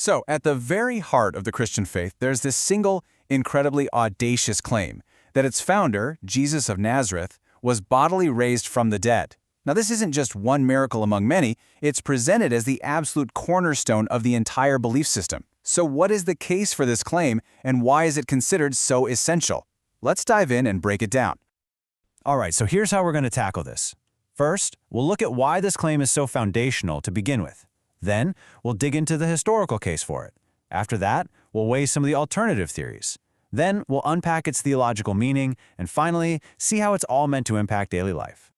So, at the very heart of the Christian faith, there's this single, incredibly audacious claim that its founder, Jesus of Nazareth, was bodily raised from the dead. Now, this isn't just one miracle among many, it's presented as the absolute cornerstone of the entire belief system. So, what is the case for this claim, and why is it considered so essential? Let's dive in and break it down. All right, so here's how we're going to tackle this. First, we'll look at why this claim is so foundational to begin with. Then, we'll dig into the historical case for it. After that, we'll weigh some of the alternative theories. Then, we'll unpack its theological meaning, and finally, see how it's all meant to impact daily life.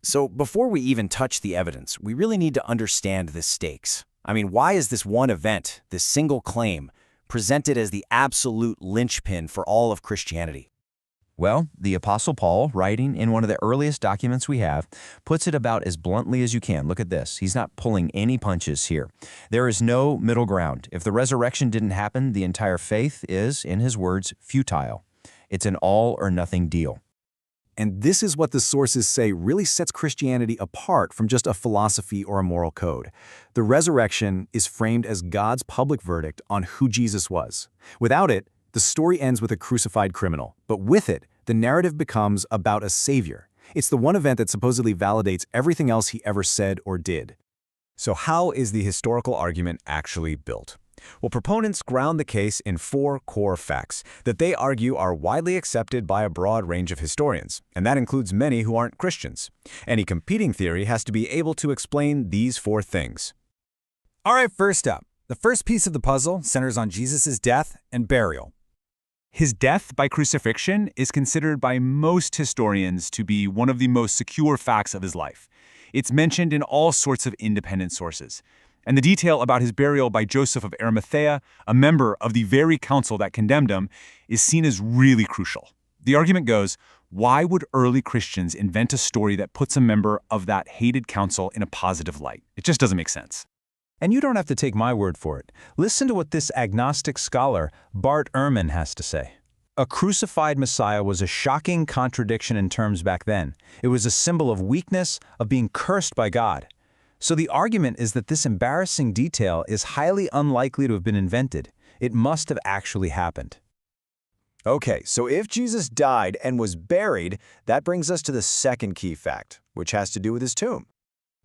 So before we even touch the evidence, we really need to understand the stakes. I mean, why is this one event, this single claim, presented as the absolute linchpin for all of Christianity? Well, the Apostle Paul, writing in one of the earliest documents we have, puts it about as bluntly as you can. Look at this. He's not pulling any punches here. There is no middle ground. If the resurrection didn't happen, the entire faith is, in his words, futile. It's an all-or-nothing deal. And this is what the sources say really sets Christianity apart from just a philosophy or a moral code. The resurrection is framed as God's public verdict on who Jesus was. Without it, the story ends with a crucified criminal, but with it, the narrative becomes about a savior. It's the one event that supposedly validates everything else he ever said or did. So how is the historical argument actually built? Well, proponents ground the case in 4 core facts that they argue are widely accepted by a broad range of historians, and that includes many who aren't Christians. Any competing theory has to be able to explain these 4 things. All right, first up, the first piece of the puzzle centers on Jesus' death and burial. His death by crucifixion is considered by most historians to be one of the most secure facts of his life. It's mentioned in all sorts of independent sources. And the detail about his burial by Joseph of Arimathea, a member of the very council that condemned him, is seen as really crucial. The argument goes, why would early Christians invent a story that puts a member of that hated council in a positive light? It just doesn't make sense. And you don't have to take my word for it. Listen to what this agnostic scholar, Bart Ehrman, has to say. A crucified Messiah was a shocking contradiction in terms back then. It was a symbol of weakness, of being cursed by God. So the argument is that this embarrassing detail is highly unlikely to have been invented. It must have actually happened. Okay, so if Jesus died and was buried, that brings us to the second key fact, which has to do with his tomb.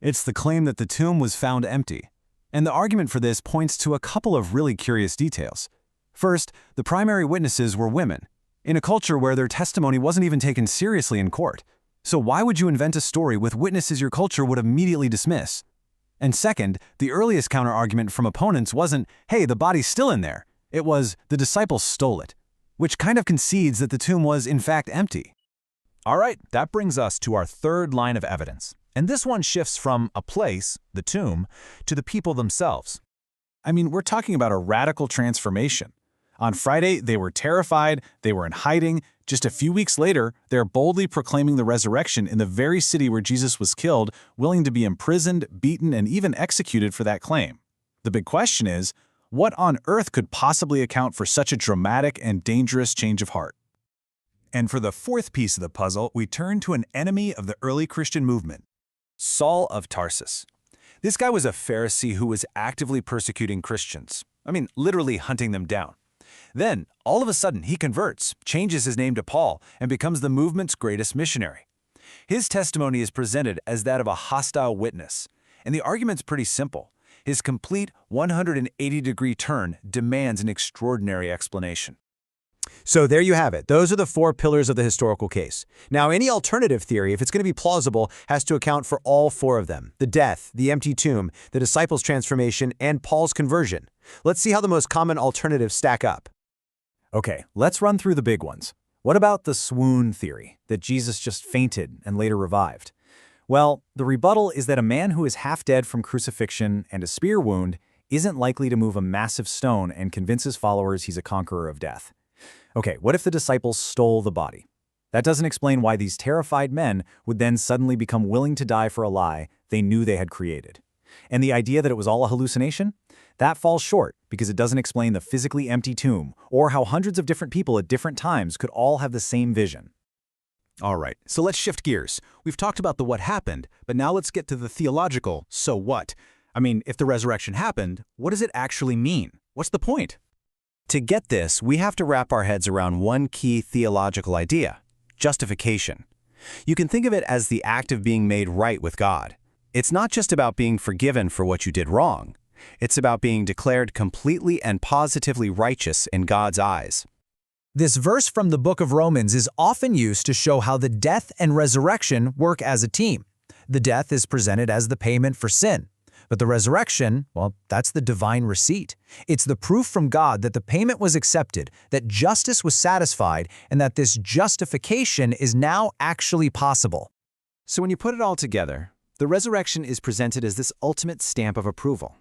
It's the claim that the tomb was found empty. And the argument for this points to a couple of really curious details. First, the primary witnesses were women, in a culture where their testimony wasn't even taken seriously in court. So why would you invent a story with witnesses your culture would immediately dismiss? And second, the earliest counter-argument from opponents wasn't, hey, the body's still in there. It was, the disciples stole it, which kind of concedes that the tomb was, in fact, empty. All right, that brings us to our third line of evidence. And this one shifts from a place, the tomb, to the people themselves. I mean, we're talking about a radical transformation. On Friday, they were terrified, they were in hiding. Just a few weeks later, they're boldly proclaiming the resurrection in the very city where Jesus was killed, willing to be imprisoned, beaten, and even executed for that claim. The big question is, what on earth could possibly account for such a dramatic and dangerous change of heart? And for the fourth piece of the puzzle, we turn to an enemy of the early Christian movement, Saul of Tarsus. This guy was a Pharisee who was actively persecuting Christians. I mean, literally hunting them down. Then, all of a sudden, he converts, changes his name to Paul, and becomes the movement's greatest missionary. His testimony is presented as that of a hostile witness, and the argument's pretty simple. His complete 180-degree turn demands an extraordinary explanation. So there you have it. Those are the 4 pillars of the historical case. Now, any alternative theory, if it's going to be plausible, has to account for all 4 of them: the death, the empty tomb, the disciples' transformation, and Paul's conversion. Let's see how the most common alternatives stack up. Okay, let's run through the big ones. What about the swoon theory, that Jesus just fainted and later revived? Well, the rebuttal is that a man who is half dead from crucifixion and a spear wound isn't likely to move a massive stone and convince his followers he's a conqueror of death. Okay, what if the disciples stole the body? That doesn't explain why these terrified men would then suddenly become willing to die for a lie they knew they had created. And the idea that it was all a hallucination? That falls short because it doesn't explain the physically empty tomb or how hundreds of different people at different times could all have the same vision. All right, so let's shift gears. We've talked about the what happened, but now let's get to the theological so what. I mean, if the resurrection happened, what does it actually mean? What's the point? To get this, we have to wrap our heads around one key theological idea: justification. You can think of it as the act of being made right with God. It's not just about being forgiven for what you did wrong. It's about being declared completely and positively righteous in God's eyes. This verse from the book of Romans is often used to show how the death and resurrection work as a team. The death is presented as the payment for sin. But the resurrection, well, that's the divine receipt. It's the proof from God that the payment was accepted, that justice was satisfied, and that this justification is now actually possible. So when you put it all together, the resurrection is presented as this ultimate stamp of approval.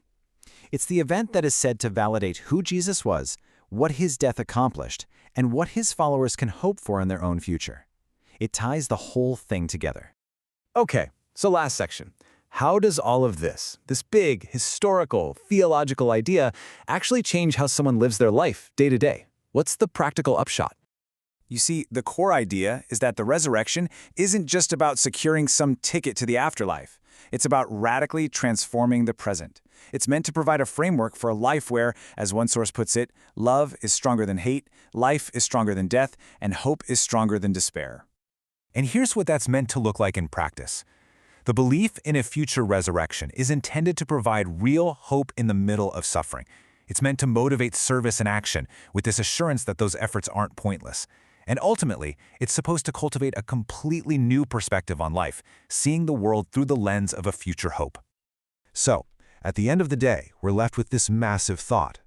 It's the event that is said to validate who Jesus was, what his death accomplished, and what his followers can hope for in their own future. It ties the whole thing together. Okay, so last section. How does all of this big, historical, theological idea actually change how someone lives their life day to day? What's the practical upshot? You see, the core idea is that the resurrection isn't just about securing some ticket to the afterlife. It's about radically transforming the present. It's meant to provide a framework for a life where, as one source puts it, love is stronger than hate, life is stronger than death, and hope is stronger than despair. And here's what that's meant to look like in practice. The belief in a future resurrection is intended to provide real hope in the middle of suffering. It's meant to motivate service and action with this assurance that those efforts aren't pointless. And ultimately, it's supposed to cultivate a completely new perspective on life, seeing the world through the lens of a future hope. So, at the end of the day, we're left with this massive thought.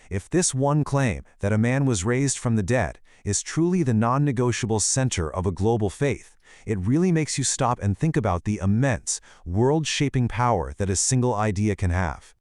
If this one claim, that a man was raised from the dead, is truly the non-negotiable center of a global faith, it really makes you stop and think about the immense, world-shaping power that a single idea can have.